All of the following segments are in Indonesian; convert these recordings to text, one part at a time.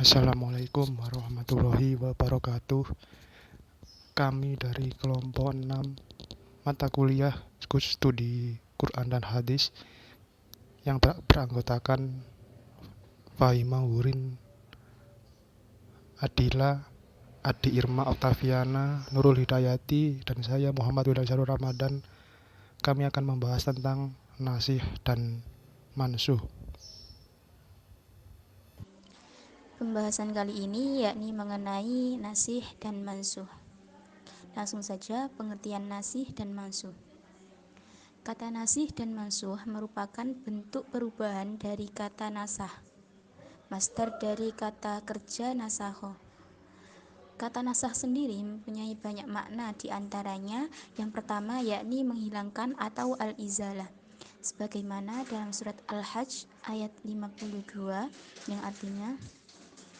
Assalamualaikum warahmatullahi wabarakatuh. Kami dari kelompok 6 mata kuliah studi Quran dan Hadis yang beranggotakan Fahima Wurin, Adila, Adi Irma Oktaviana, Nurul Hidayati, dan saya Muhammad Wilasyarul Ramadan. Kami akan membahas tentang nasih dan mansuh. Pembahasan kali ini yakni mengenai nasih dan mansuh. Langsung saja pengertian nasih dan mansuh. Kata nasih dan mansuh merupakan bentuk perubahan dari kata nasah, masdar dari kata kerja nasakho. Kata nasah sendiri mempunyai banyak makna, di antaranya yang pertama yakni menghilangkan atau al-izalah, sebagaimana dalam surat Al-Hajj ayat 52 yang artinya,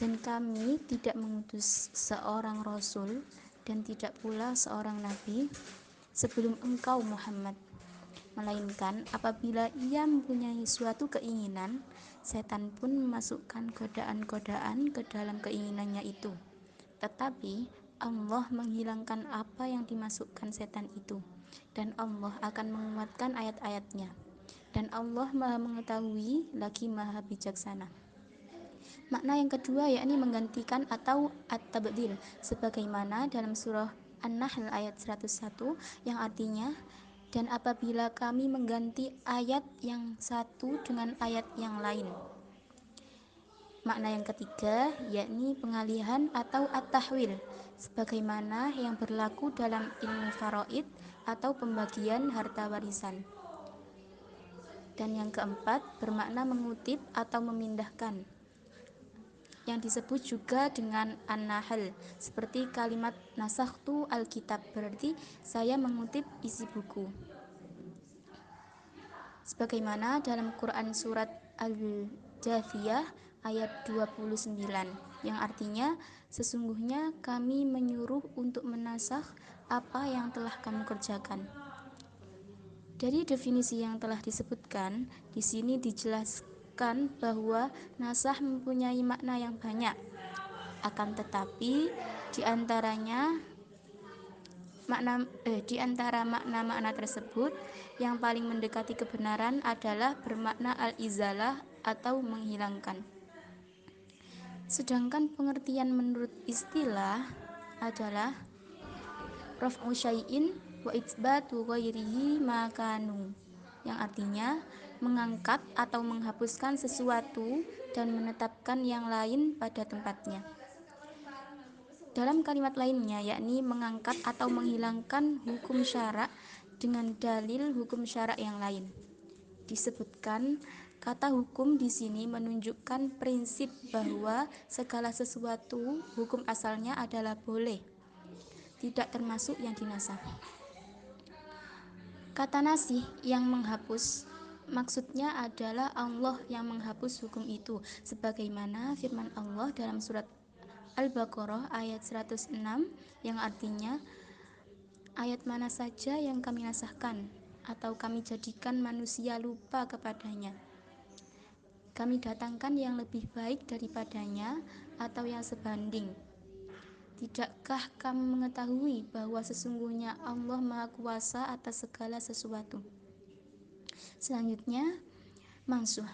dan kami tidak mengutus seorang rasul dan tidak pula seorang nabi sebelum engkau Muhammad, melainkan apabila ia mempunyai suatu keinginan, setan pun memasukkan godaan-godaan ke dalam keinginannya itu. Tetapi Allah menghilangkan apa yang dimasukkan setan itu, dan Allah akan menguatkan ayat-ayatnya, dan Allah Maha mengetahui lagi Maha bijaksana. Makna yang kedua yakni menggantikan atau at-tabdil, sebagaimana dalam surah An-Nahl ayat 101 yang artinya, dan apabila kami mengganti ayat yang satu dengan ayat yang lain. Makna yang ketiga yakni pengalihan atau at-tahwil, sebagaimana yang berlaku dalam ilmu faraid atau pembagian harta warisan. Dan yang keempat bermakna mengutip atau memindahkan, yang disebut juga dengan an-nahl, seperti kalimat nasakhtu al-kitab, berarti saya mengutip isi buku. Sebagaimana dalam Quran surat Al-Jathiyah ayat 29 yang artinya, sesungguhnya kami menyuruh untuk menasakh apa yang telah kamu kerjakan. Dari definisi yang telah disebutkan, di sini dijelaskan bahwa nasakh mempunyai makna yang banyak. Akan tetapi di antara makna-makna tersebut yang paling mendekati kebenaran adalah bermakna al-izalah atau menghilangkan. Sedangkan pengertian menurut istilah adalah raf'u syai'in wa itsbatu ghairihi makanu, yang artinya mengangkat atau menghapuskan sesuatu dan menetapkan yang lain pada tempatnya. Dalam kalimat lainnya yakni mengangkat atau menghilangkan hukum syarak dengan dalil hukum syarak yang lain. Disebutkan kata hukum di sini menunjukkan prinsip bahwa segala sesuatu hukum asalnya adalah boleh, tidak termasuk yang dinasakh. Kata nasih yang menghapus maksudnya adalah Allah yang menghapus hukum itu, sebagaimana firman Allah dalam surat Al-Baqarah ayat 106 yang artinya, ayat mana saja yang kami nasahkan atau kami jadikan manusia lupa kepadanya, kami datangkan yang lebih baik daripadanya atau yang sebanding. Tidakkah kamu mengetahui bahwa sesungguhnya Allah Maha Kuasa atas segala sesuatu? Selanjutnya, mansuh.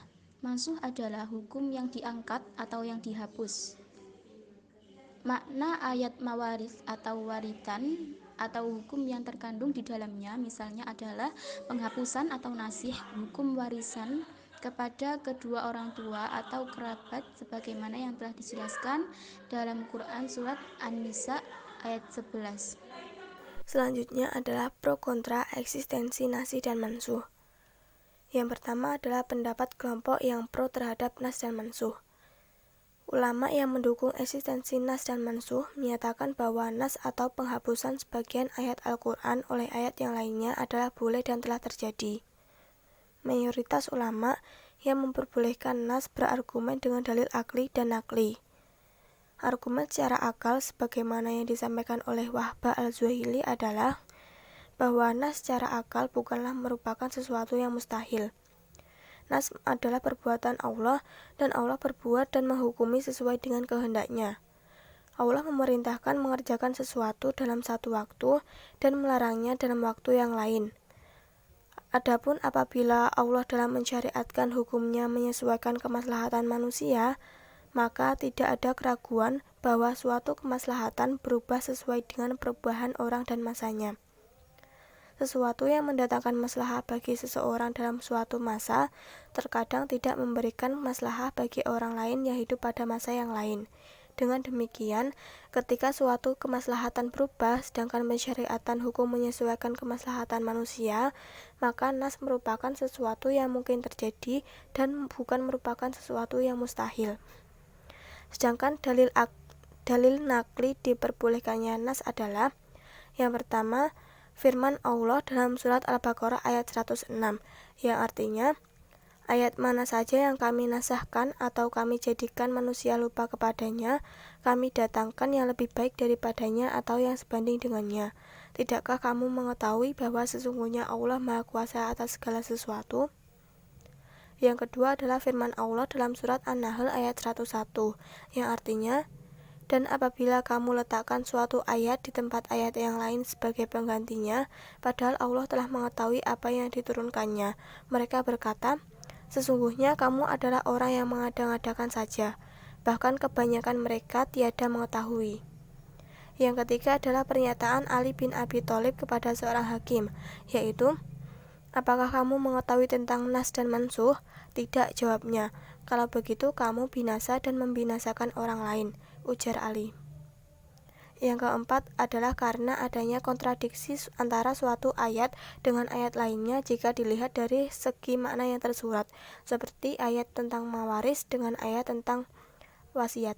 Mansuh adalah hukum yang diangkat atau yang dihapus. Makna ayat mawaris atau waritan atau hukum yang terkandung di dalamnya misalnya adalah penghapusan atau nasih hukum warisan kepada kedua orang tua atau kerabat, sebagaimana yang telah dijelaskan dalam Quran surat An-Nisa ayat 11. Selanjutnya adalah pro kontra eksistensi nasih dan mansuh. Yang pertama adalah pendapat kelompok yang pro terhadap nas dan mansuh. Ulama yang mendukung eksistensi nas dan mansuh menyatakan bahwa nas atau penghapusan sebagian ayat Al-Quran oleh ayat yang lainnya adalah boleh dan telah terjadi. Mayoritas ulama yang memperbolehkan nas berargumen dengan dalil akli dan nakli. Argumen secara akal sebagaimana yang disampaikan oleh Wahbah al-Zuhaili adalah bahwa nas secara akal bukanlah merupakan sesuatu yang mustahil. Nas adalah perbuatan Allah, dan Allah berbuat dan menghukumi sesuai dengan kehendaknya. Allah memerintahkan mengerjakan sesuatu dalam satu waktu dan melarangnya dalam waktu yang lain. Adapun apabila Allah dalam mensyariatkan hukumnya menyesuaikan kemaslahatan manusia, maka tidak ada keraguan bahwa suatu kemaslahatan berubah sesuai dengan perubahan orang dan masanya. Sesuatu yang mendatangkan maslahah bagi seseorang dalam suatu masa, terkadang tidak memberikan maslahah bagi orang lain yang hidup pada masa yang lain. Dengan demikian, ketika suatu kemaslahatan berubah, sedangkan pensyariatan hukum menyesuaikan kemaslahatan manusia, maka nas merupakan sesuatu yang mungkin terjadi dan bukan merupakan sesuatu yang mustahil. Sedangkan dalil nakli diperbolehkannya nas adalah yang pertama, firman Allah dalam surat Al-Baqarah ayat 106, yang artinya, ayat mana saja yang kami nasahkan atau kami jadikan manusia lupa kepadanya, kami datangkan yang lebih baik daripadanya atau yang sebanding dengannya. Tidakkah kamu mengetahui bahwa sesungguhnya Allah Maha Kuasa atas segala sesuatu? Yang kedua adalah firman Allah dalam surat An-Nahl ayat 101, yang artinya, dan apabila kamu letakkan suatu ayat di tempat ayat yang lain sebagai penggantinya, padahal Allah telah mengetahui apa yang diturunkannya, mereka berkata, sesungguhnya kamu adalah orang yang mengada-ngadakan saja, bahkan kebanyakan mereka tiada mengetahui. Yang ketiga adalah pernyataan Ali bin Abi Thalib kepada seorang hakim, yaitu, apakah kamu mengetahui tentang nas dan mansuh? Tidak, jawabnya. Kalau begitu kamu binasa dan membinasakan orang lain, ujar Ali. Yang keempat adalah karena adanya kontradiksi antara suatu ayat dengan ayat lainnya jika dilihat dari segi makna yang tersurat, seperti ayat tentang mawaris dengan ayat tentang wasiat.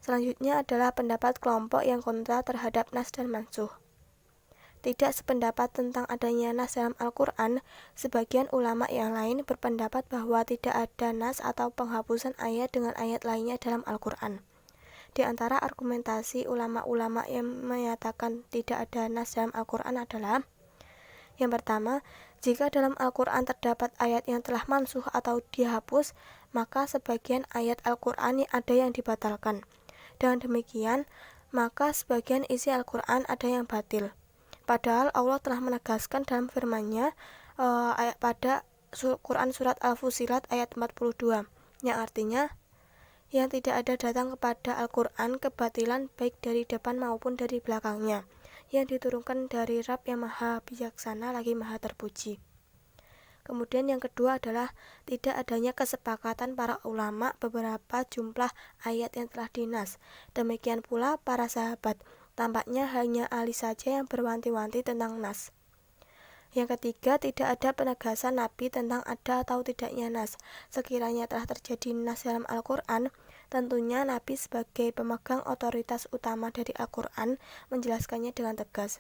Selanjutnya adalah pendapat kelompok yang kontra terhadap nas dan mansuh. Tidak sependapat tentang adanya nas dalam Al-Quran, sebagian ulama yang lain berpendapat bahwa tidak ada nas atau penghapusan ayat dengan ayat lainnya dalam Al-Quran. Di antara argumentasi ulama-ulama yang menyatakan tidak ada nas dalam Al-Quran adalah, yang pertama, jika dalam Al-Quran terdapat ayat yang telah mansuh atau dihapus, maka sebagian ayat Al-Quran ada yang dibatalkan. Dengan demikian, maka sebagian isi Al-Quran ada yang batil. Padahal Allah telah menegaskan dalam firman-Nya pada Quran surat Al-Fusilat ayat 42, yang artinya, yang tidak ada datang kepada Al-Quran kebatilan baik dari depan maupun dari belakangnya, yang diturunkan dari Rabb yang maha bijaksana lagi maha terpuji. Kemudian yang kedua adalah tidak adanya kesepakatan para ulama beberapa jumlah ayat yang telah dinas. Demikian pula para sahabat. Tampaknya hanya Ali saja yang berwanti-wanti tentang nas. Yang ketiga, tidak ada penegasan Nabi tentang ada atau tidaknya nas. Sekiranya telah terjadi nas dalam Al-Quran, tentunya Nabi sebagai pemegang otoritas utama dari Al-Quran menjelaskannya dengan tegas.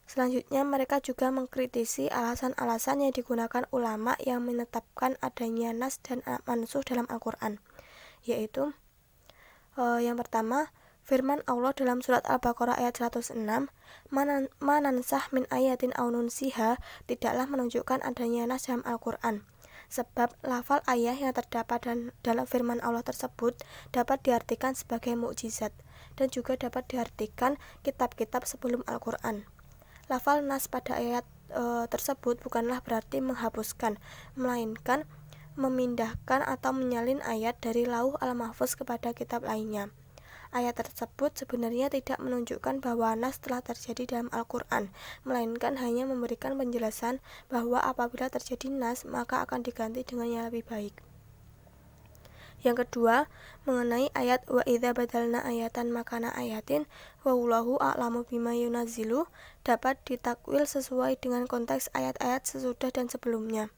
Selanjutnya, mereka juga mengkritisi alasan-alasan yang digunakan ulama yang menetapkan adanya nas dan mansuh dalam Al-Quran, yaitu yang pertama, firman Allah dalam surat Al-Baqarah ayat 106, manansah min ayatin aw nunsiha, tidaklah menunjukkan adanya nas dalam Al-Quran. Sebab lafal ayat yang terdapat dalam firman Allah tersebut dapat diartikan sebagai mukjizat dan juga dapat diartikan kitab-kitab sebelum Al-Quran. Lafal nas pada ayat tersebut bukanlah berarti menghapuskan, melainkan memindahkan atau menyalin ayat dari Lauh Al-Mahfuz kepada kitab lainnya. Ayat tersebut sebenarnya tidak menunjukkan bahwa nas telah terjadi dalam Al-Quran, melainkan hanya memberikan penjelasan bahwa apabila terjadi nas, maka akan diganti dengan yang lebih baik. Yang kedua, mengenai ayat wa idza badalna ayatan makana ayatin wa wallahu a'lamu bima yunazzilu, dapat ditakwil sesuai dengan konteks ayat-ayat sesudah dan sebelumnya.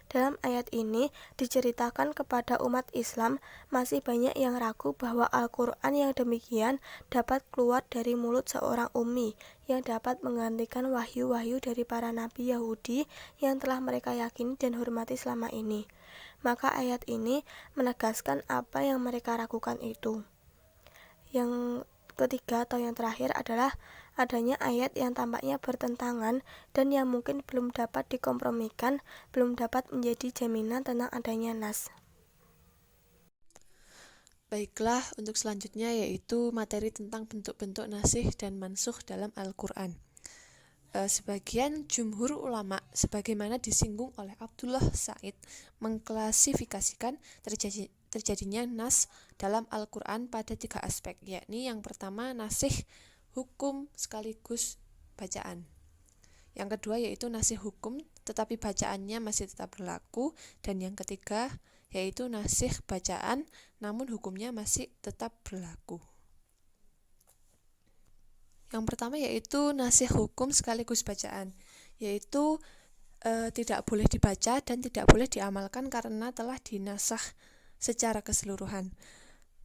Dalam ayat ini diceritakan kepada umat Islam masih banyak yang ragu bahwa Al-Quran yang demikian dapat keluar dari mulut seorang ummi yang dapat menggantikan wahyu-wahyu dari para nabi Yahudi yang telah mereka yakini dan hormati selama ini. Maka ayat ini menegaskan apa yang mereka ragukan itu. Yang ketiga atau yang terakhir adalah adanya ayat yang tampaknya bertentangan dan yang mungkin belum dapat dikompromikan, belum dapat menjadi jaminan tentang adanya nas. Baiklah, untuk selanjutnya yaitu materi tentang bentuk-bentuk nasih dan mansukh dalam Al-Quran. Sebagian jumhur ulama, sebagaimana disinggung oleh Abdullah Said, mengklasifikasikan terjadinya nas dalam Al-Quran pada 3 aspek, yakni yang pertama nasih hukum sekaligus bacaan. Yang kedua yaitu nasih hukum tetapi bacaannya masih tetap berlaku, dan yang ketiga yaitu nasih bacaan namun hukumnya masih tetap berlaku. Yang pertama yaitu nasih hukum sekaligus bacaan, yaitu tidak boleh dibaca dan tidak boleh diamalkan karena telah dinasakh secara keseluruhan.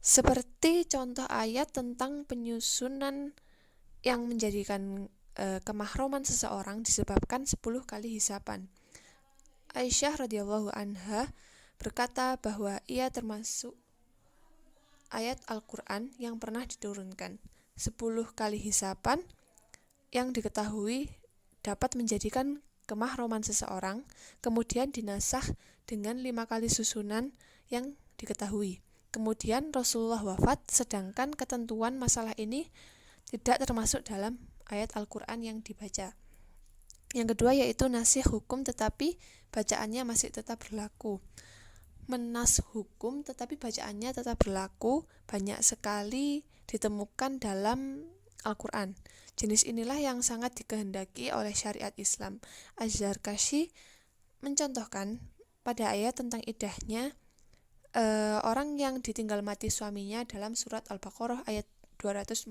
Seperti contoh ayat tentang penyusunan yang menjadikan kemahroman seseorang disebabkan 10 kali hisapan. Aisyah radhiyallahu anha berkata bahwa ia termasuk ayat Al-Quran yang pernah diturunkan 10 kali hisapan yang diketahui dapat menjadikan kemahroman seseorang, kemudian dinasakh dengan 5 kali susunan yang diketahui. Kemudian Rasulullah wafat, sedangkan ketentuan masalah ini tidak termasuk dalam ayat Al-Quran yang dibaca. Yang kedua yaitu nasih hukum tetapi bacaannya masih tetap berlaku. Menas hukum tetapi bacaannya tetap berlaku banyak sekali ditemukan dalam Al-Quran. Jenis inilah yang sangat dikehendaki oleh syariat Islam. Az-Zarkashi mencontohkan pada ayat tentang iddahnya orang yang ditinggal mati suaminya dalam surat Al-Baqarah ayat 240,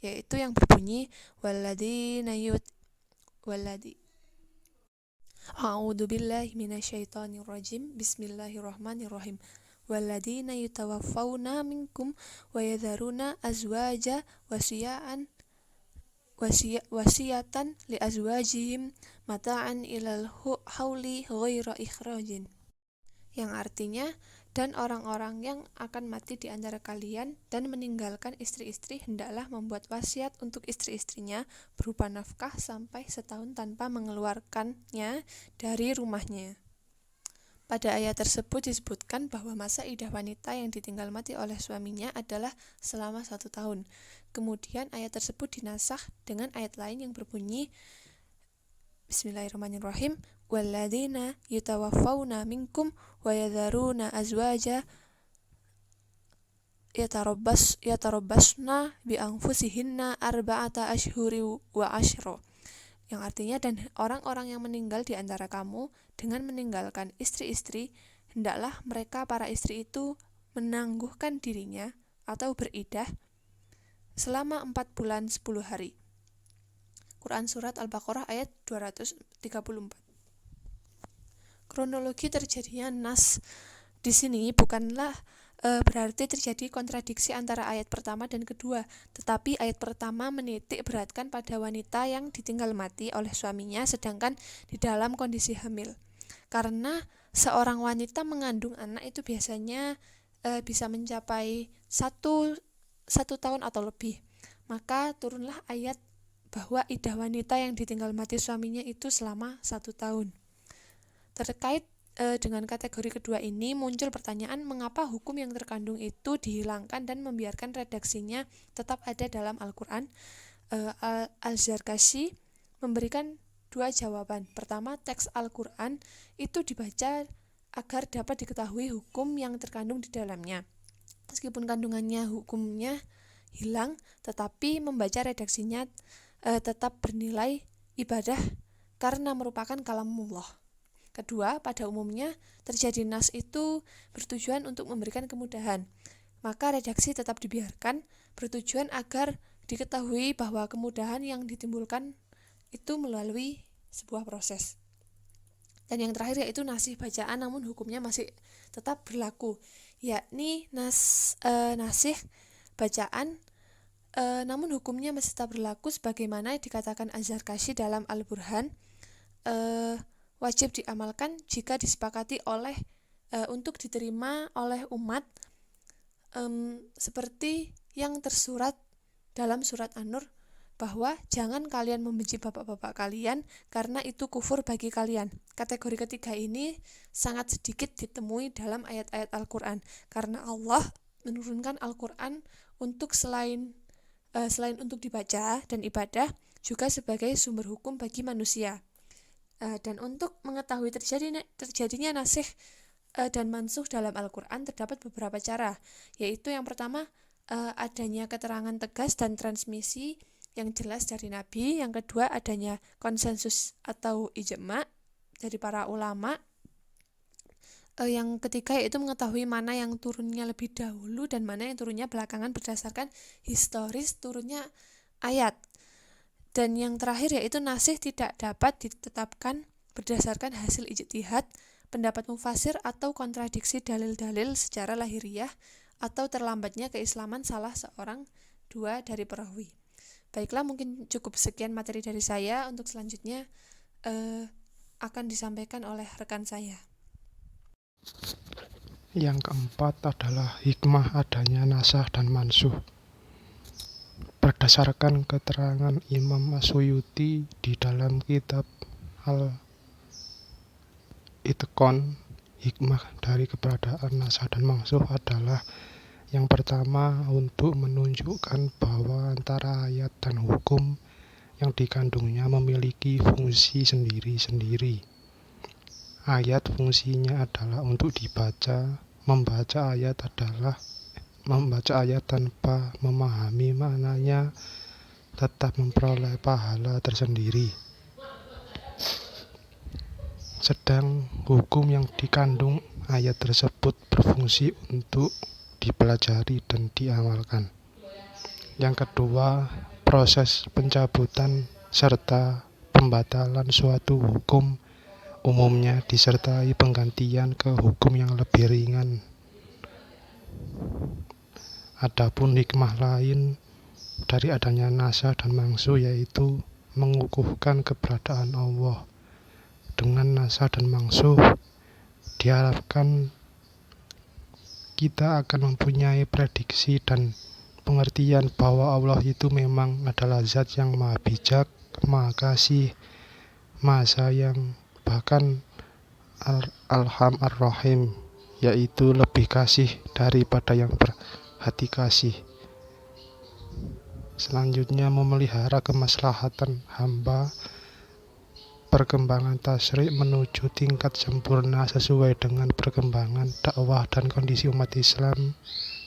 yaitu yang berbunyi A'udzu billahi minasyaitonir rajim. Bismillahirrahmanirrahim. Walladzina yatawaffawna minkum wa yadharuna azwaja wasiyatan li azwajihim mata'an ilal hauli ghaira ikhrajin. Yang artinya, dan orang-orang yang akan mati di antara kalian dan meninggalkan istri-istri hendaklah membuat wasiat untuk istri-istrinya berupa nafkah sampai setahun tanpa mengeluarkannya dari rumahnya. Pada ayat tersebut disebutkan bahwa masa iddah wanita yang ditinggal mati oleh suaminya adalah selama 1 tahun. Kemudian ayat tersebut dinasakh dengan ayat lain yang berbunyi Bismillahirrahmanirrahim. Walladzina yatawaffawna minkum wa yadharuna azwaja yatarabbasna bi anfusihinna arba'ata ashhuri wa ashra. Yang artinya, dan orang-orang yang meninggal di antara kamu dengan meninggalkan istri-istri, hendaklah mereka para istri itu menangguhkan dirinya atau beriddah selama 4 bulan 10 hari. Quran Surat Al-Baqarah ayat 234. Kronologi terjadinya nas di sini bukanlah berarti terjadi kontradiksi antara ayat pertama dan kedua, tetapi ayat pertama menitik beratkan pada wanita yang ditinggal mati oleh suaminya sedangkan di dalam kondisi hamil. Karena seorang wanita mengandung anak itu biasanya bisa mencapai satu tahun atau lebih. Maka turunlah ayat bahwa iddah wanita yang ditinggal mati suaminya itu selama 1 tahun. Terkait dengan kategori kedua ini muncul pertanyaan mengapa hukum yang terkandung itu dihilangkan dan membiarkan redaksinya tetap ada dalam Al-Quran. Al-Zarkashi memberikan 2 jawaban. Pertama, teks Al-Quran itu dibaca agar dapat diketahui hukum yang terkandung di dalamnya. Meskipun kandungannya hukumnya hilang, tetapi membaca redaksinya tetap bernilai ibadah karena merupakan kalamullah. Kedua, pada umumnya terjadi nas itu bertujuan untuk memberikan kemudahan. Maka redaksi tetap dibiarkan bertujuan agar diketahui bahwa kemudahan yang ditimbulkan itu melalui sebuah proses. Dan yang terakhir yaitu nasih bacaan namun hukumnya masih tetap berlaku, yakni nasih bacaan namun hukumnya masih tetap berlaku sebagaimana dikatakan Az-Zarkashi dalam Al-Burhan, wajib diamalkan jika disepakati untuk diterima oleh umat, seperti yang tersurat dalam surat An-Nur bahwa jangan kalian membenci bapak-bapak kalian karena itu kufur bagi kalian. Kategori ketiga ini sangat sedikit ditemui dalam ayat-ayat Al-Quran, karena Allah menurunkan Al-Quran untuk selain untuk dibaca dan ibadah, juga sebagai sumber hukum bagi manusia. Dan untuk mengetahui terjadinya nasikh dan mansuh dalam Al-Quran terdapat beberapa cara, yaitu yang pertama, adanya keterangan tegas dan transmisi yang jelas dari Nabi. Yang kedua, adanya konsensus atau ijma dari para ulama. Yang ketiga yaitu mengetahui mana yang turunnya lebih dahulu dan mana yang turunnya belakangan berdasarkan historis turunnya ayat. Dan yang terakhir yaitu nasikh tidak dapat ditetapkan berdasarkan hasil ijtihad, pendapat mufasir atau kontradiksi dalil-dalil secara lahiriah atau terlambatnya keislaman salah seorang dua dari perawi. Baiklah, mungkin cukup sekian materi dari saya. Untuk selanjutnya akan disampaikan oleh rekan saya. Yang keempat adalah hikmah adanya nasakh dan mansuh. Berdasarkan keterangan Imam As-Suyuti di dalam kitab Al-Itqan, hikmah dari keberadaan nasakh dan mansuh adalah yang pertama, untuk menunjukkan bahwa antara ayat dan hukum yang dikandungnya memiliki fungsi sendiri-sendiri. Ayat fungsinya adalah untuk dibaca. Membaca ayat tanpa memahami maknanya tetap memperoleh pahala tersendiri. Sedang hukum yang dikandung ayat tersebut berfungsi untuk dipelajari dan diamalkan. Yang kedua, proses pencabutan serta pembatalan suatu hukum umumnya disertai penggantian ke hukum yang lebih ringan. Adapun hikmah lain dari adanya nasakh dan mansuh yaitu mengukuhkan keberadaan Allah. Dengan nasakh dan mansuh diharapkan kita akan mempunyai prediksi dan pengertian bahwa Allah itu memang adalah zat yang maha bijak, maha kasih, maha sayang, bahkan Al-Arham Ar-Rahim, yaitu lebih kasih daripada yang berhati kasih. Selanjutnya, memelihara kemaslahatan hamba, perkembangan tasyrik menuju tingkat sempurna sesuai dengan perkembangan dakwah dan kondisi umat Islam,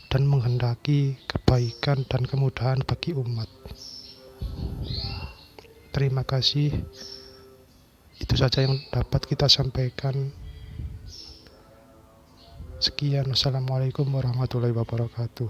dan menghendaki kebaikan dan kemudahan bagi umat. Terima kasih. Itu saja yang dapat kita sampaikan. Sekian, wassalamualaikum warahmatullahi wabarakatuh.